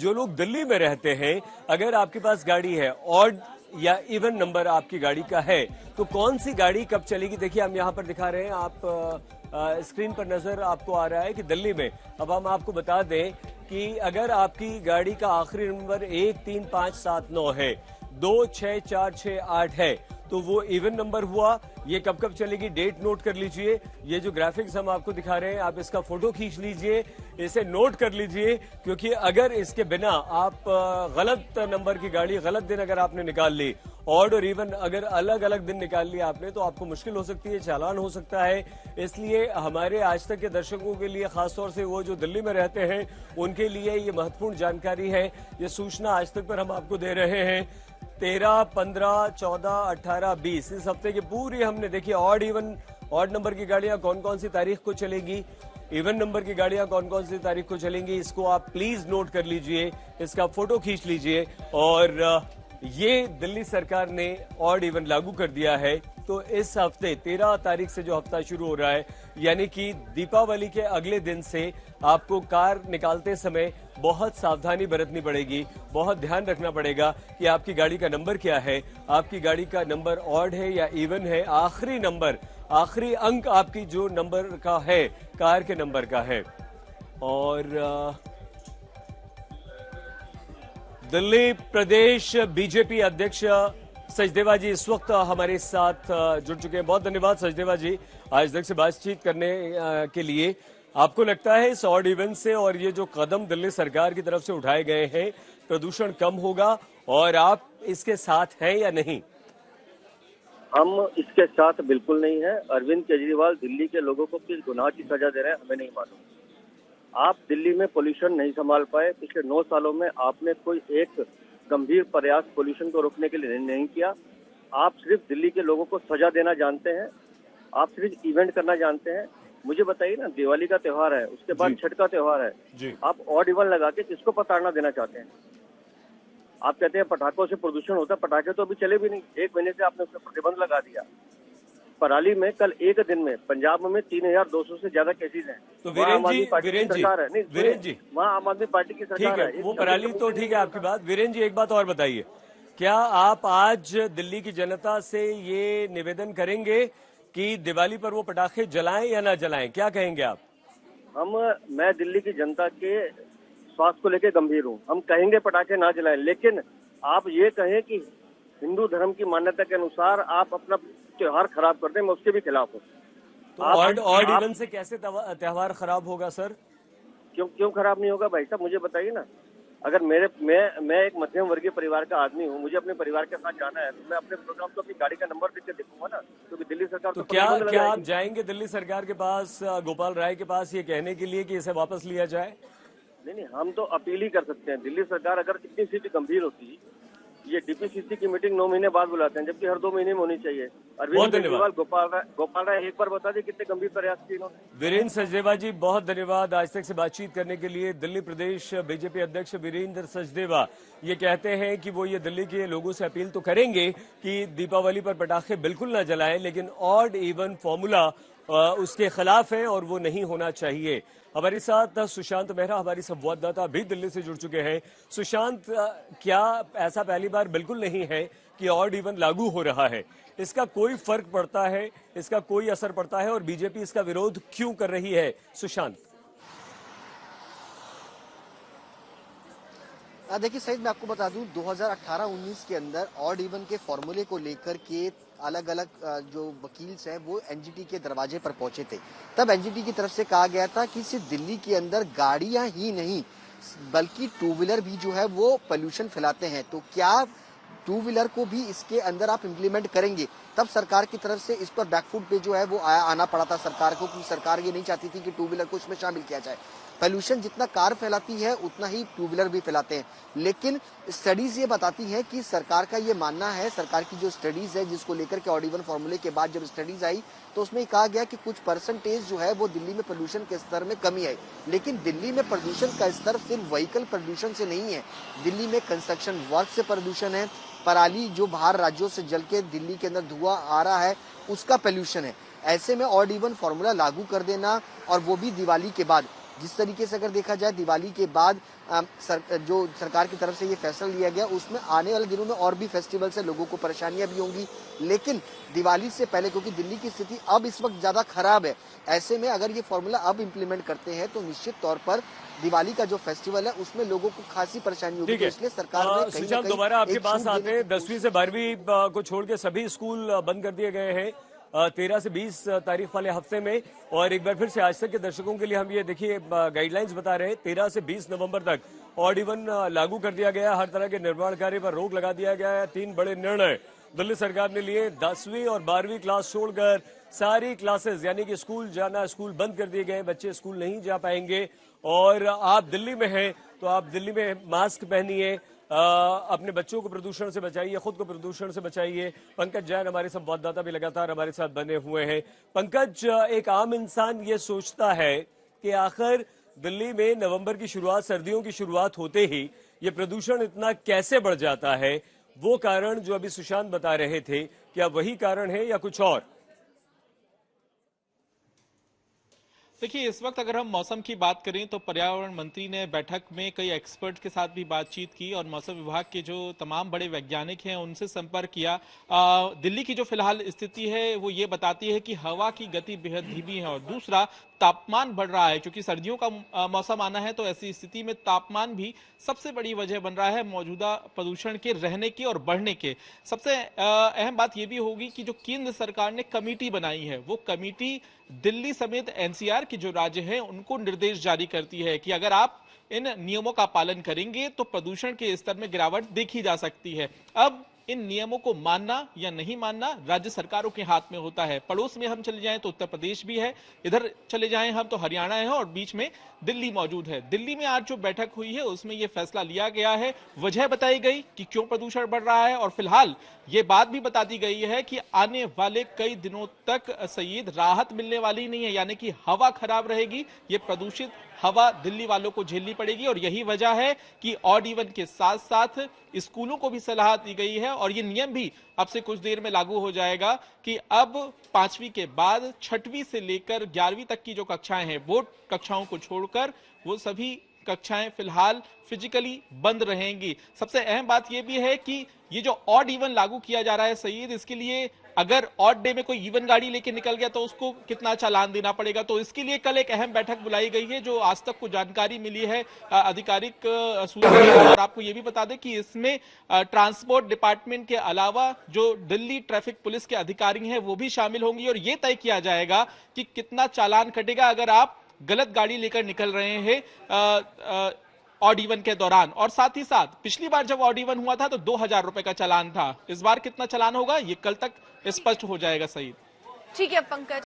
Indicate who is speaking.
Speaker 1: जो लोग दिल्ली में रहते हैं, अगर आपके पास गाड़ी है ऑड या इवन नंबर आपकी गाड़ी का है, तो कौन सी गाड़ी कब चलेगी। देखिए हम यहाँ पर दिखा रहे हैं, आप स्क्रीन पर नजर आपको आ रहा है कि दिल्ली में, अब हम आपको बता दें कि अगर आपकी गाड़ी का आखिरी नंबर 13579 है, 26468 है, तो वो इवन नंबर हुआ। ये कब कब चलेगी डेट नोट कर लीजिए। ये जो ग्राफिक्स हम आपको दिखा रहे हैं, आप इसका फोटो खींच लीजिए, इसे नोट कर लीजिए, क्योंकि अगर इसके बिना आप गलत नंबर की गाड़ी गलत दिन अगर आपने निकाल ली, ऑड और इवन अगर अलग अलग दिन निकाल लिया आपने, तो आपको मुश्किल हो सकती है, चालान हो सकता है। इसलिए हमारे आज तक के दर्शकों के लिए, खासतौर से वो जो दिल्ली में रहते हैं, उनके लिए ये महत्वपूर्ण जानकारी है। ये सूचना आज तक पर हम आपको दे रहे हैं। 13, 15, 14, 18, 20 इस हफ्ते की पूरी हमने देखी। ऑड इवन, ऑड नंबर की गाड़ियां कौन कौन सी तारीख को चलेंगी, इवन नंबर की गाड़ियां कौन कौन सी तारीख को चलेंगी, इसको आप प्लीज नोट कर लीजिए, इसका फोटो खींच लीजिए। और ये दिल्ली सरकार ने ऑड इवन लागू कर दिया है। तो इस हफ्ते 13 तारीख से जो हफ्ता शुरू हो रहा है, यानी कि दीपावली के अगले दिन से आपको कार निकालते समय बहुत सावधानी बरतनी पड़ेगी, बहुत ध्यान रखना पड़ेगा कि आपकी गाड़ी का नंबर क्या है, आपकी गाड़ी का नंबर ऑड है या इवन है, आखिरी नंबर, आखिरी अंक आपकी जो नंबर का है, कार के नंबर का है। और दिल्ली प्रदेश बीजेपी अध्यक्ष सचदेवा जी इस वक्त हमारे साथ जुड़ चुके हैं। बहुत धन्यवाद सचदेवा जी आज तक से बातचीत करने के लिए। आपको लगता है इस ऑड इवन से और ये जो कदम दिल्ली सरकार की तरफ से उठाए गए हैं, प्रदूषण कम होगा, और आप इसके साथ हैं या नहीं?
Speaker 2: हम इसके साथ बिल्कुल नहीं है। अरविंद केजरीवाल दिल्ली के लोगों को किस गुनाह की सजा दे रहे हैं हमें नहीं मालूम। आप दिल्ली में पोल्यूशन नहीं संभाल पाए। पिछले 9 सालों में आपने कोई एक गंभीर प्रयास पोल्यूशन को रोकने के लिए नहीं किया। आप सिर्फ दिल्ली के लोगों को सजा देना जानते हैं, आप सिर्फ इवेंट करना जानते हैं। मुझे बताइए ना, दिवाली का त्योहार है, उसके बाद छठ का त्योहार है, आप ऑड इवन लगा के किसको प्रताड़ना देना चाहते हैं? आप कहते हैं पटाखों से प्रदूषण होता है, पटाखे तो अभी चले भी नहीं। 1 महीने से आपने उस पर प्रतिबंध लगा दिया। पराली में कल एक दिन में पंजाब में 3200 से ज्यादा केसेज हैं।
Speaker 1: तो वीरेंद्र जी, वीरेंद्र जी,
Speaker 2: वहाँ आम आदमी पार्टी की सरकार है।
Speaker 1: वो पराली तो ठीक है आपकी बात। वीरेंद्र जी एक बात और बताइए, क्या आप आज दिल्ली की जनता से ये निवेदन करेंगे कि दिवाली पर वो पटाखे जलाएं या ना जलाएं? क्या कहेंगे आप?
Speaker 2: मैं दिल्ली की जनता के स्वास्थ्य को लेकर गंभीर हूँ। हम कहेंगे पटाखे ना जलाएं, लेकिन आप ये कहें कि हिंदू धर्म की मान्यता के अनुसार आप अपना त्योहार खराब कर दें, मैं उसके भी खिलाफ हूँ।
Speaker 1: तो ऑड इवन से कैसे त्योहार खराब होगा सर?
Speaker 2: क्यों खराब नहीं होगा भाई साहब, मुझे बताइए ना। अगर मैं एक मध्यम वर्गीय परिवार का आदमी हूँ, मुझे अपने परिवार के साथ जाना है, तो मैं अपने प्रोग्राम को अपनी गाड़ी का नंबर देख के देखूंगा ना, क्योंकि दिल्ली सरकार
Speaker 1: तो क्या आप जाएंगे दिल्ली सरकार के पास, गोपाल राय के पास, ये कहने के लिए कि इसे वापस लिया जाए?
Speaker 2: नहीं, हम तो अपील ही कर सकते हैं। दिल्ली सरकार अगर इतनी स्थिति गंभीर होती, ये डीपीसीसी की मीटिंग 9 महीने बाद बुलाते हैं, जबकि हर 2 महीने में होनी चाहिए। अरविंद केजरीवाल, गोपाल राय एक बार बता दें कितने गंभीर प्रयास किए इन्होंने।
Speaker 1: वीरेंद्र सचदेवा जी बहुत धन्यवाद आज तक से बातचीत करने के लिए। दिल्ली प्रदेश बीजेपी अध्यक्ष वीरेंद्र सचदेवा ये कहते हैं कि वो ये दिल्ली के लोगों से अपील तो करेंगे कि दीपावली पर पटाखे बिल्कुल ना जलाएं, लेकिन ऑड इवन फॉर्मूला उसके खिलाफ है और वो नहीं होना चाहिए। हमारे साथ सुशांत मेहरा हमारी संवाददाता भी दिल्ली से जुड़ चुके हैं। सुशांत, क्या ऐसा पहली बार बिल्कुल नहीं है कि ऑड इवन लागू हो रहा है? इसका कोई फर्क पड़ता है, इसका कोई असर पड़ता है, और बीजेपी इसका विरोध क्यों कर रही है? सुशांत,
Speaker 3: देखिए सईद, मैं आपको बता दूं 2018-19 के अंदर ऑड इवन के फॉर्मूले को लेकर के अलग अलग जो वकील हैं वो एनजीटी के दरवाजे पर पहुंचे थे। तब एनजीटी की तरफ से कहा गया था कि सिर्फ दिल्ली के अंदर गाड़ियां ही नहीं बल्कि टू व्हीलर भी जो है वो पोल्यूशन फैलाते हैं, तो क्या टू व्हीलर को भी इसके अंदर आप इम्प्लीमेंट करेंगे? तब सरकार की तरफ से इस पर बैकफुट पे जो है वो आना पड़ा था सरकार को, क्योंकि सरकार ये नहीं चाहती थी कि टू व्हीलर को इसमें शामिल किया जाए। पोल्यूशन जितना कार फैलाती है उतना ही टू व्हीलर भी फैलाते हैं, लेकिन स्टडीज ये बताती है कि सरकार का ये मानना है, सरकार की जो स्टडीज है जिसको लेकर के ऑड इवन फॉर्मूले के बाद जब स्टडीज आई तो उसमें कहा गया कि कुछ परसेंटेज जो है वो दिल्ली में प्रदूषण के स्तर में कमी आई। लेकिन दिल्ली में प्रदूषण का स्तर सिर्फ व्हीकल प्रदूषण से नहीं है, दिल्ली में कंस्ट्रक्शन वर्क से प्रदूषण है, पराली जो बाहर राज्यों से जल के दिल्ली के अंदर धुआं आ रहा है उसका पोल्यूशन है। ऐसे में ऑड इवन फॉर्मूला लागू कर देना और वो भी दिवाली के बाद, जिस तरीके से अगर देखा जाए दिवाली के बाद जो सरकार की तरफ से ये फैसला लिया गया, उसमें आने वाले दिनों में और भी फेस्टिवल से लोगों को परेशानियां भी होंगी, लेकिन दिवाली से पहले, क्योंकि दिल्ली की स्थिति अब इस वक्त ज्यादा खराब है, ऐसे में अगर ये फॉर्मूला अब इम्प्लीमेंट करते हैं तो निश्चित तौर पर दिवाली का जो फेस्टिवल है उसमें लोगों को खासी परेशानी होगी। तो इसलिए सरकार ने कहीं ना कहीं
Speaker 1: दोबारा आपके
Speaker 3: एक
Speaker 1: पास
Speaker 3: छूट
Speaker 1: आते
Speaker 3: देने
Speaker 1: हैं।
Speaker 3: की
Speaker 1: 10वीं से 12वीं को छोड़ के सभी स्कूल बंद कर दिए गए हैं 13 से 20 तारीख वाले हफ्ते में। और एक बार फिर से आज तक के दर्शकों के लिए हम ये देखिए गाइडलाइंस बता रहे हैं, 13 से 20 नवंबर तक ऑड इवन लागू कर दिया गया। हर तरह के निर्माण कार्य पर रोक लगा दिया गया है। 3 बड़े निर्णय दिल्ली सरकार ने लिए। 10वीं और 12वीं क्लास छोड़कर सारी क्लासेस यानी कि स्कूल जाना, स्कूल बंद कर दिए गए। बच्चे स्कूल नहीं जा पाएंगे। और आप दिल्ली में हैं तो आप दिल्ली में मास्क पहनिए, अपने बच्चों को प्रदूषण से बचाइए, खुद को प्रदूषण से बचाइए। पंकज जैन हमारे संवाददाता भी लगातार हमारे साथ बने हुए हैं। पंकज, एक आम इंसान ये सोचता है कि आखिर दिल्ली में नवंबर की शुरुआत, सर्दियों की शुरुआत होते ही ये प्रदूषण इतना कैसे बढ़ जाता है? वो कारण जो अभी सुशांत बता रहे थे, क्या वही कारण है या कुछ और?
Speaker 4: देखिए, इस वक्त अगर हम मौसम की बात करें तो पर्यावरण मंत्री ने बैठक में कई एक्सपर्ट के साथ भी बातचीत की और मौसम विभाग के जो तमाम बड़े वैज्ञानिक हैं उनसे संपर्क किया। दिल्ली की जो फिलहाल स्थिति है वो ये बताती है कि हवा की गति बेहद धीमी है और दूसरा तापमान बढ़ रहा है। क्योंकि सर्दियों का मौसम आना है तो ऐसी स्थिति में तापमान भी सबसे बड़ी वजह बन रहा है मौजूदा प्रदूषण के रहने के और बढ़ने के। सबसे अहम बात यह भी होगी कि जो केंद्र सरकार ने कमेटी बनाई है वो कमेटी दिल्ली समेत एनसीआर के जो राज्य हैं उनको निर्देश जारी करती है कि अगर आप इन नियमों का पालन करेंगे तो प्रदूषण के स्तर में गिरावट देखी जा सकती है। अब इन नियमों को मानना या नहीं मानना राज्य सरकारों के हाथ में होता है। पड़ोस में हम चले जाएं तो उत्तर प्रदेश भी है, इधर चले जाएं हम तो हरियाणा है और बीच में दिल्ली मौजूद है। दिल्ली में आज जो बैठक हुई है उसमें यह फैसला लिया गया है। वजह बताई गई कि क्यों प्रदूषण बढ़ रहा है और फिलहाल ये बात भी बता दी गई है कि आने वाले कई दिनों तक सईद राहत मिलने वाली नहीं है, यानी कि हवा खराब रहेगी। ये प्रदूषित हवा दिल्ली वालों को झेलनी पड़ेगी और यही वजह है कि ऑड इवन के साथ साथ स्कूलों को भी सलाह दी गई है और ये नियम भी अब से कुछ देर में लागू हो जाएगा कि अब 5वीं के बाद 6वीं से लेकर 11वीं तक की जो कक्षाएं हैं बोर्ड कक्षाओं को छोड़कर वो सभी कक्षाएं फिलहाल फिजिकली बंद रहेंगी। सबसे अहम बात यह भी है कि ये जो ऑड इवन लागू किया जा रहा है सईद, इसके लिए अगर ऑड डे में कोई इवन गाड़ी लेके निकल गया तो उसको कितना चालान देना पड़ेगा। तो इसके लिए कल एक अहम बैठक बुलाई गई है जो आज तक को जानकारी मिली है आधिकारिक सूत्रों से। और आपको ये भी बता दें कि इसमें ट्रांसपोर्ट डिपार्टमेंट के अलावा जो दिल्ली ट्रैफिक पुलिस के अधिकारी हैं वो भी शामिल होंगी और ये तय किया जाएगा कि कितना चालान कटेगा अगर आप गलत गाड़ी लेकर निकल रहे हैं ऑड इवन के दौरान। और साथ ही साथ पिछली बार जब ऑड इवन हुआ था तो 2000 रुपए का चालान था, इस बार कितना चालान होगा ये कल तक स्पष्ट हो जाएगा। सही,
Speaker 5: ठीक है पंकज।